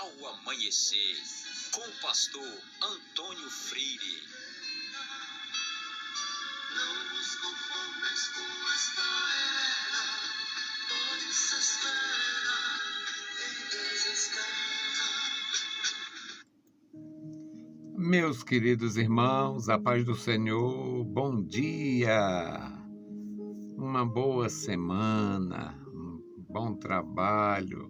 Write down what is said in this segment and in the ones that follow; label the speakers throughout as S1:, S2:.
S1: ao amanhecer, com o pastor Antônio Freire.
S2: Não nos conformes com esta era, pois espera, em Deus espera.
S3: Meus queridos irmãos, a paz do Senhor, bom dia, uma boa semana, um bom trabalho,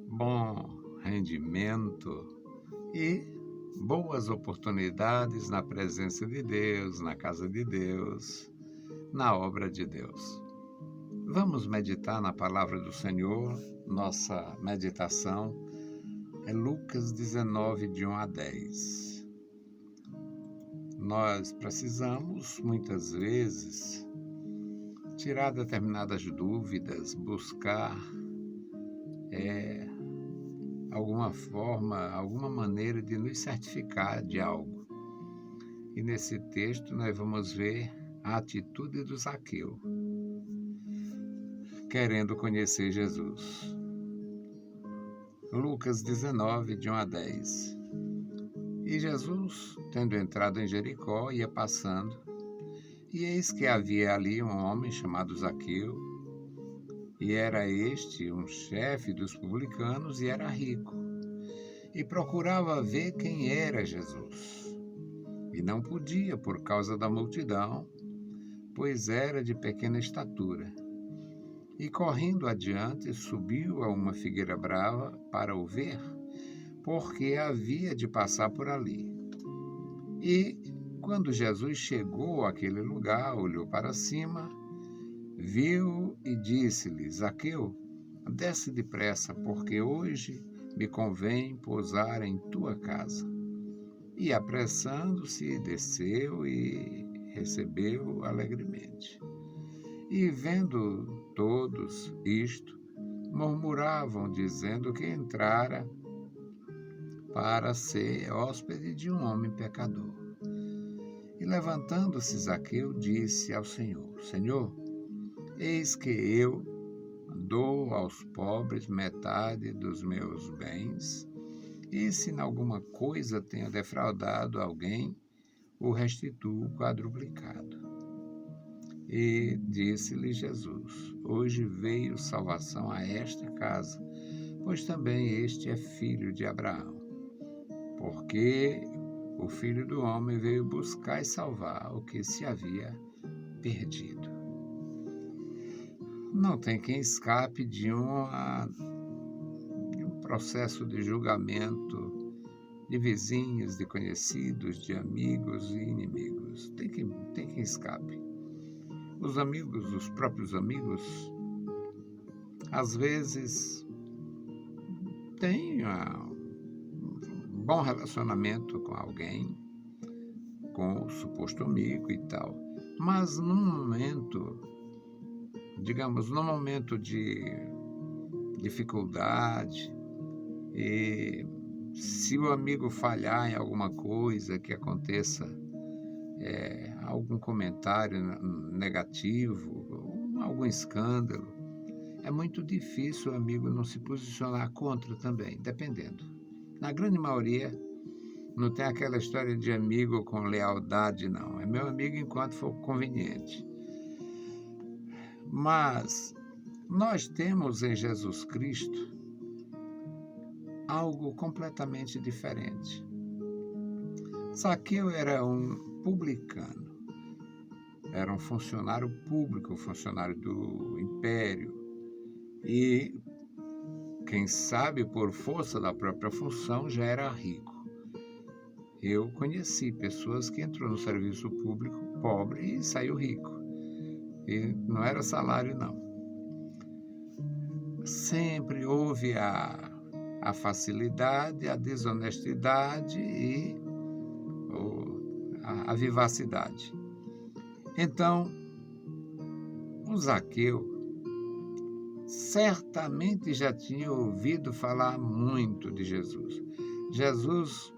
S3: bom rendimento e boas oportunidades na presença de Deus, na casa de Deus, na obra de Deus. Vamos meditar na palavra do Senhor. Nossa meditação é Lucas 19, de 1 a 10. Nós precisamos, muitas vezes, tirar determinadas dúvidas, buscar alguma forma, alguma maneira de nos certificar de algo. E nesse texto nós vamos ver a atitude do Zaqueu, querendo conhecer Jesus. Lucas 19, de 1 a 10. E Jesus, tendo entrado em Jericó, ia passando, e eis que havia ali um homem chamado Zaqueu, e era este um chefe dos publicanos e era rico, e procurava ver quem era Jesus. E não podia por causa da multidão, pois era de pequena estatura. E correndo adiante, subiu a uma figueira brava para o ver, porque havia de passar por ali. E, quando Jesus chegou àquele lugar, olhou para cima, viu e disse-lhe: Zaqueu, desce depressa, porque hoje me convém pousar em tua casa. E, apressando-se, desceu e recebeu alegremente. E, vendo todos isto, murmuravam, dizendo que entrara para ser hóspede de um homem pecador. E, levantando-se Zaqueu, disse ao Senhor: Senhor, eis que eu dou aos pobres metade dos meus bens, e se em alguma coisa tenho defraudado alguém, o restituo quadruplicado. E disse-lhe Jesus: Hoje veio salvação a esta casa, pois também este é filho de Abraão. Porque o Filho do Homem veio buscar e salvar o que se havia perdido. Não tem quem escape de um processo de julgamento de vizinhos, de conhecidos, de amigos e inimigos. Tem quem escape. Os amigos, os próprios amigos, às vezes têm um bom relacionamento com alguém, com o suposto amigo e tal, mas num momento, digamos, num momento de dificuldade, e se o amigo falhar em alguma coisa que aconteça, algum comentário negativo, algum escândalo, é muito difícil o amigo não se posicionar contra também, dependendo. Na grande maioria, não tem aquela história de amigo com lealdade, não. É meu amigo enquanto for conveniente. Mas nós temos em Jesus Cristo algo completamente diferente. Zaqueu era um publicano, era um funcionário público, um funcionário do império, e, quem sabe, por força da própria função, já era rico. Eu conheci pessoas que entrou no serviço público pobre e saiu rico. E não era salário, não. Sempre houve a facilidade, a desonestidade e a vivacidade. Então, o Zaqueu certamente já tinha ouvido falar muito de Jesus. Jesus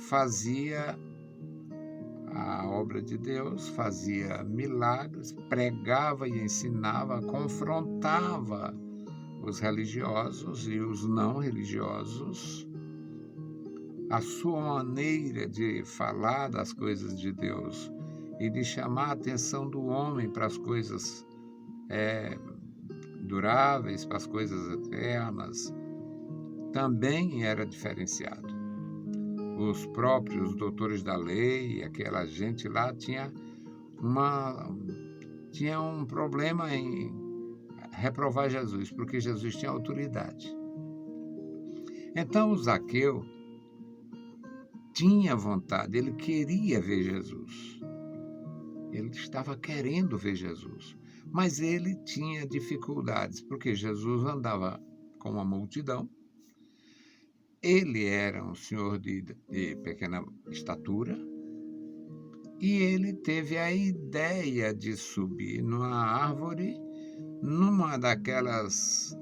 S3: fazia a obra de Deus, fazia milagres, pregava e ensinava, confrontava os religiosos e os não religiosos, a sua maneira de falar das coisas de Deus e de chamar a atenção do homem para as coisas duráveis, para as coisas eternas, também era diferenciado. Os próprios doutores da lei, aquela gente lá, tinha um problema em reprovar Jesus, porque Jesus tinha autoridade. Então o Zaqueu tinha vontade, ele queria ver Jesus. Ele estava querendo ver Jesus, mas ele tinha dificuldades, porque Jesus andava com uma multidão. Ele era um senhor de pequena estatura e ele teve a ideia de subir numa árvore, numa daqueles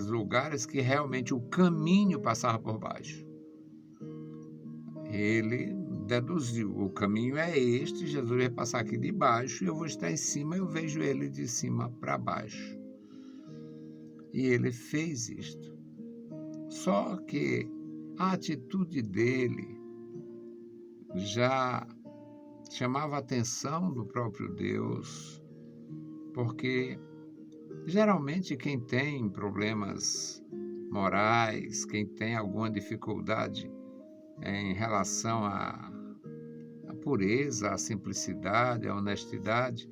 S3: lugares que realmente o caminho passava por baixo. Ele deduziu, o caminho é este, Jesus vai passar aqui de baixo, eu vou estar em cima, eu vejo ele de cima para baixo. E ele fez isto. Só que a atitude dele já chamava a atenção do próprio Deus, porque geralmente quem tem problemas morais, quem tem alguma dificuldade em relação à pureza, à simplicidade, à honestidade,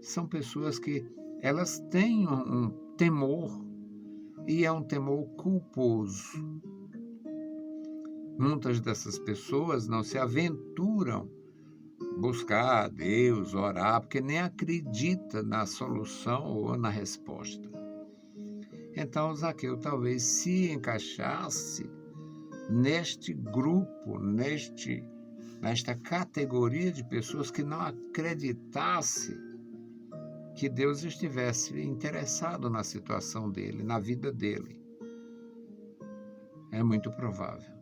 S3: são pessoas que elas têm um temor, e é um temor culposo. Muitas dessas pessoas não se aventuram buscar a Deus, orar, porque nem acredita na solução ou na resposta. Então Zaqueu talvez se encaixasse neste grupo, nesta categoria de pessoas que não acreditasse que Deus estivesse interessado na situação dele, na vida dele. É muito provável.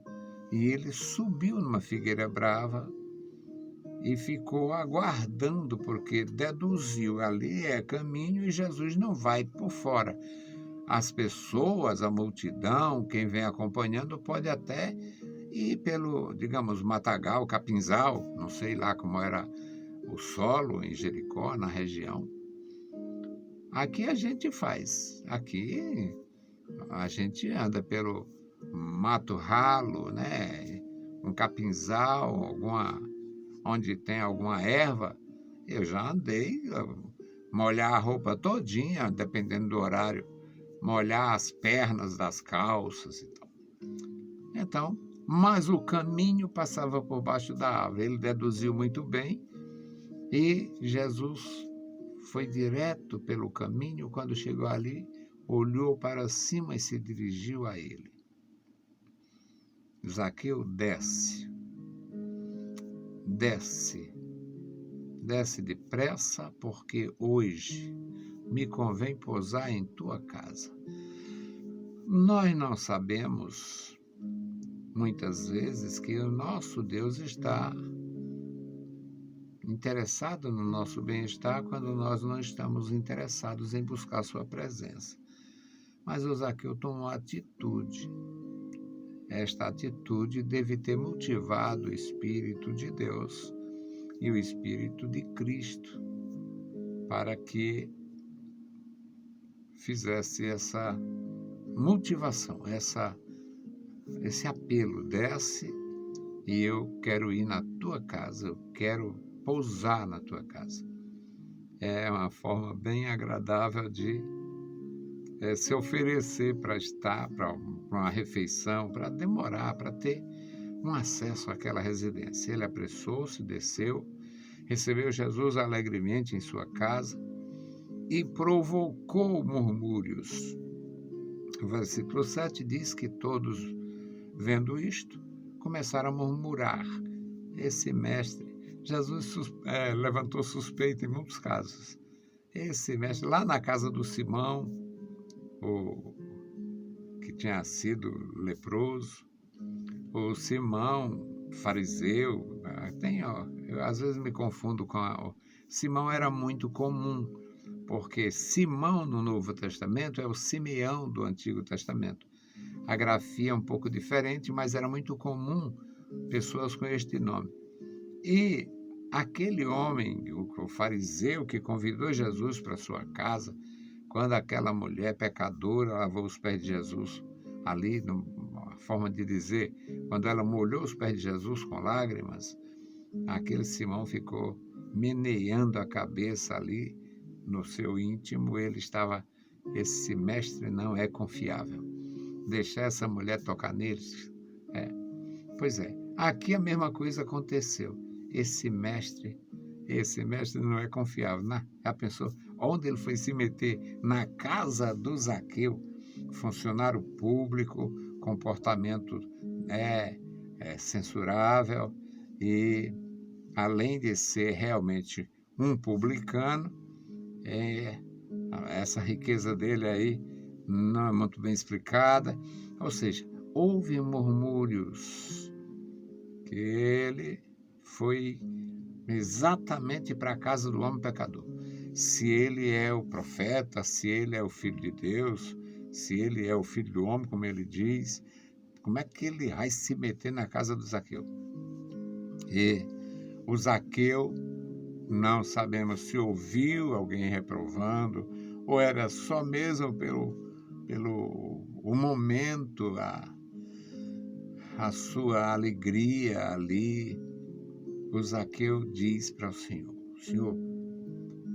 S3: E ele subiu numa figueira brava e ficou aguardando, porque deduziu, ali é caminho e Jesus não vai por fora. As pessoas, a multidão, quem vem acompanhando, pode até ir pelo, digamos, matagal, capinzal, não sei lá como era o solo em Jericó, na região. Aqui a gente faz, aqui a gente anda pelo mato ralo, né? Um capinzal, onde tem alguma erva. Eu já andei, molhar a roupa todinha, dependendo do horário, molhar as pernas das calças e tal. Então, mas o caminho passava por baixo da árvore. Ele deduziu muito bem e Jesus foi direto pelo caminho. Quando chegou ali, olhou para cima e se dirigiu a ele. Zaqueu, desce depressa, porque hoje me convém pousar em tua casa. Nós não sabemos, muitas vezes, que o nosso Deus está interessado no nosso bem-estar quando nós não estamos interessados em buscar sua presença. Mas o Zaqueu tomou atitude. Esta atitude deve ter motivado o Espírito de Deus e o Espírito de Cristo para que fizesse essa motivação, esse apelo. Desce e eu quero ir na tua casa, eu quero pousar na tua casa. É uma forma bem agradável de se oferecer para estar, para uma refeição, para demorar, para ter um acesso àquela residência. Ele apressou-se, desceu, recebeu Jesus alegremente em sua casa e provocou murmúrios. O versículo 7 diz que todos, vendo isto, começaram a murmurar. Esse mestre, Jesus levantou suspeita em muitos casos. Esse mestre, lá na casa do Simão, que tinha sido leproso, o Simão, fariseu, eu às vezes me confundo com Simão era muito comum, porque Simão no Novo Testamento é o Simeão do Antigo Testamento. A grafia é um pouco diferente, mas era muito comum pessoas com este nome. E aquele homem, o fariseu que convidou Jesus para sua casa, quando aquela mulher pecadora lavou os pés de Jesus, ali, uma forma de dizer, quando ela molhou os pés de Jesus com lágrimas, aquele Simão ficou meneando a cabeça ali no seu íntimo. Ele estava, esse mestre não é confiável. Deixar essa mulher tocar neles? Pois é, aqui a mesma coisa aconteceu. Esse mestre não é confiável. Já pensou? Onde ele foi se meter? Na casa do Zaqueu, funcionário público, comportamento censurável, e além de ser realmente um publicano, essa riqueza dele aí não é muito bem explicada. Ou seja, houve murmúrios que ele foi exatamente para a casa do homem pecador. Se ele é o profeta, se ele é o filho de Deus, se ele é o filho do homem, como ele diz, como é que ele vai se meter na casa do Zaqueu? E o Zaqueu, não sabemos se ouviu alguém reprovando, ou era só mesmo pelo o momento, a sua alegria ali. O Zaqueu diz para o Senhor: Senhor,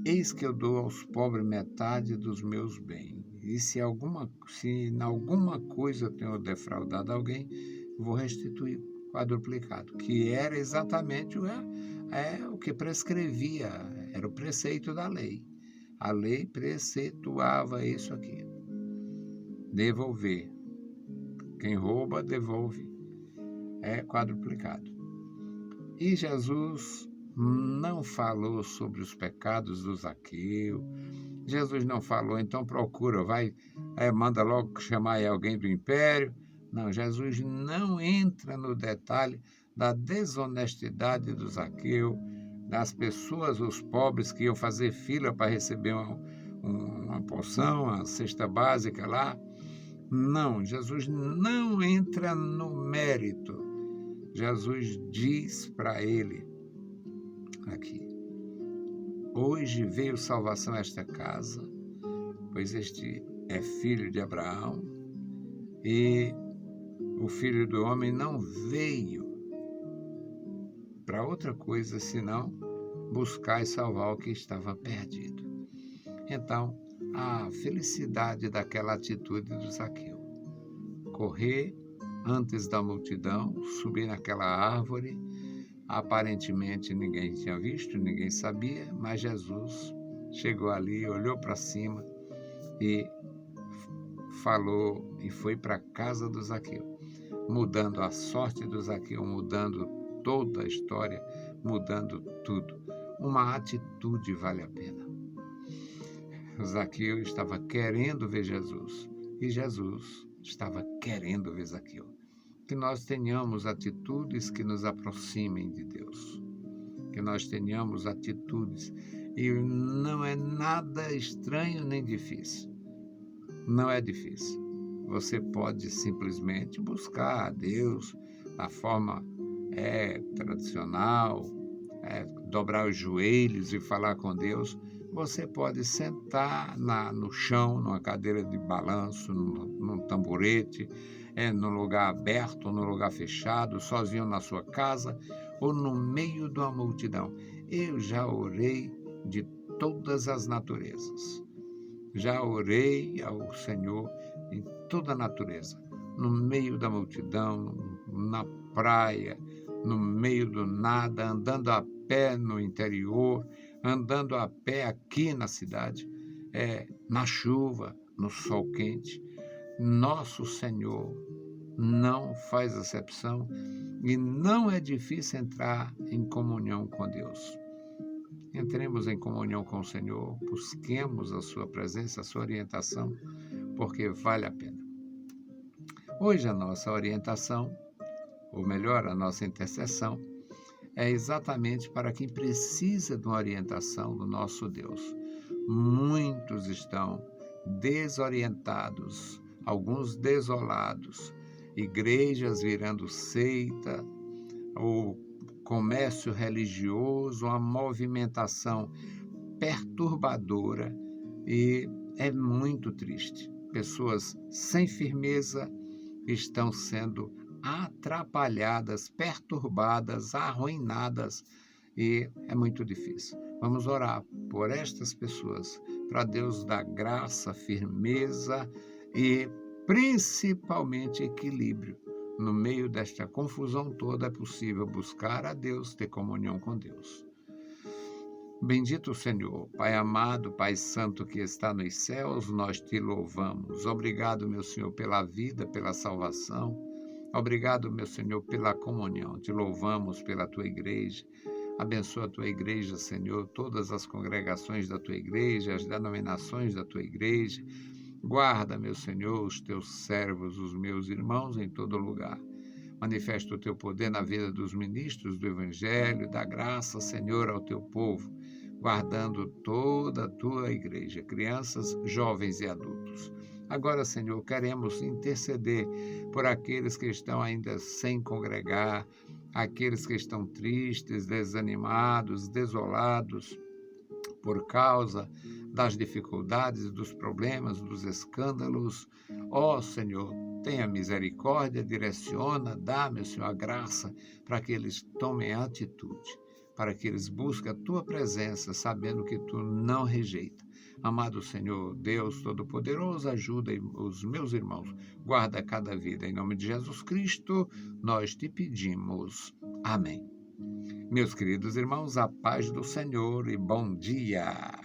S3: eis que eu dou aos pobres metade dos meus bens. E se em alguma coisa eu tenho defraudado alguém, vou restituir quadruplicado. Que era exatamente o que prescrevia, era o preceito da lei. A lei preceituava isso aqui. Devolver. Quem rouba, devolve. É quadruplicado. E Jesus não falou sobre os pecados do Zaqueu. Jesus não falou, então procura, manda logo chamar alguém do império. Não, Jesus não entra no detalhe da desonestidade do Zaqueu, das pessoas, os pobres que iam fazer fila para receber uma porção, uma cesta básica lá. Não, Jesus não entra no mérito. Jesus diz para ele aqui: hoje veio salvação a esta casa, pois este é filho de Abraão, e o Filho do Homem não veio para outra coisa senão buscar e salvar o que estava perdido. Então, a felicidade daquela atitude do Zaqueu: correr antes da multidão, subir naquela árvore. Aparentemente ninguém tinha visto, ninguém sabia, mas Jesus chegou ali, olhou para cima e falou, e foi para a casa do Zaqueu, mudando a sorte do Zaqueu, mudando toda a história, mudando tudo. Uma atitude vale a pena. O Zaqueu estava querendo ver Jesus e Jesus estava querendo ver Zaqueu. Que nós tenhamos atitudes que nos aproximem de Deus. Que nós tenhamos atitudes, e não é nada estranho nem difícil. Não é difícil. Você pode simplesmente buscar a Deus da forma tradicional, dobrar os joelhos e falar com Deus. Você pode sentar no chão, numa cadeira de balanço, num tamborete, num lugar aberto, num lugar fechado, sozinho na sua casa ou no meio de uma multidão. Eu já orei de todas as naturezas. Já orei ao Senhor em toda a natureza, no meio da multidão, na praia, no meio do nada, andando a pé no interior, andando a pé aqui na cidade, na chuva, no sol quente. Nosso Senhor não faz acepção e não é difícil entrar em comunhão com Deus. Entremos em comunhão com o Senhor, busquemos a sua presença, a sua orientação, porque vale a pena. Hoje a nossa orientação, ou melhor, a nossa intercessão, é exatamente para quem precisa de uma orientação do nosso Deus. Muitos estão desorientados, alguns desolados, igrejas virando seita, o comércio religioso, uma movimentação perturbadora, e é muito triste. Pessoas sem firmeza estão sendo atrapalhadas, perturbadas, arruinadas, e é muito difícil. Vamos orar por estas pessoas, para Deus dar graça, firmeza e principalmente equilíbrio. No meio desta confusão toda é possível buscar a Deus, ter comunhão com Deus. Bendito o Senhor, Pai amado, Pai santo que está nos céus, nós te louvamos. Obrigado, meu Senhor, pela vida, pela salvação. Obrigado, meu Senhor, pela comunhão. Te louvamos pela tua igreja. Abençoa a tua igreja, Senhor, todas as congregações da tua igreja, as denominações da tua igreja. Guarda, meu Senhor, os teus servos, os meus irmãos em todo lugar. Manifesta o teu poder na vida dos ministros do Evangelho, dá graça, Senhor, ao teu povo, guardando toda a tua igreja, crianças, jovens e adultos. Agora, Senhor, queremos interceder por aqueles que estão ainda sem congregar, aqueles que estão tristes, desanimados, desolados, por causa das dificuldades, dos problemas, dos escândalos. Ó Senhor, tenha misericórdia, direciona, dá, meu Senhor, a graça para que eles tomem atitude, para que eles busquem a tua presença, sabendo que tu não rejeita. Amado Senhor, Deus Todo-Poderoso, ajuda os meus irmãos, guarda cada vida. Em nome de Jesus Cristo, nós te pedimos. Amém. Meus queridos irmãos, a paz do Senhor e bom dia.